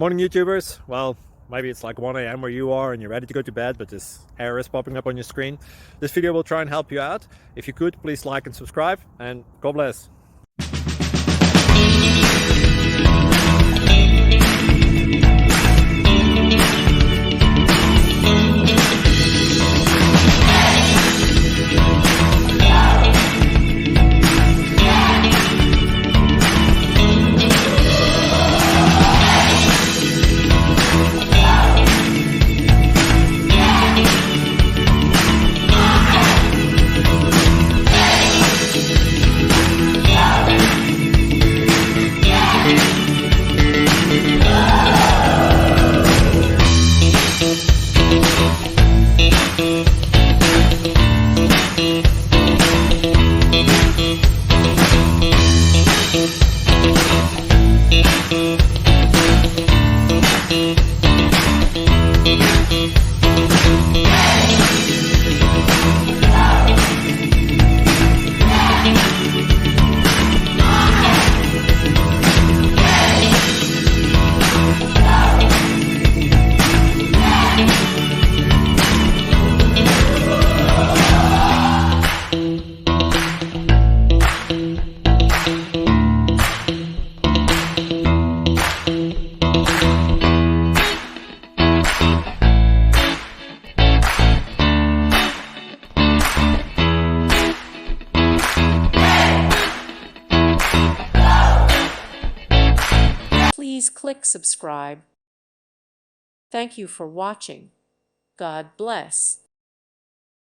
Morning YouTubers. Well, maybe it's like 1 a.m. where you are and you're ready to go to bed, but this error is popping up on your screen. This video will try and help you out. If you could, please like and subscribe, and God bless. Please click subscribe. Thank you for watching. God bless.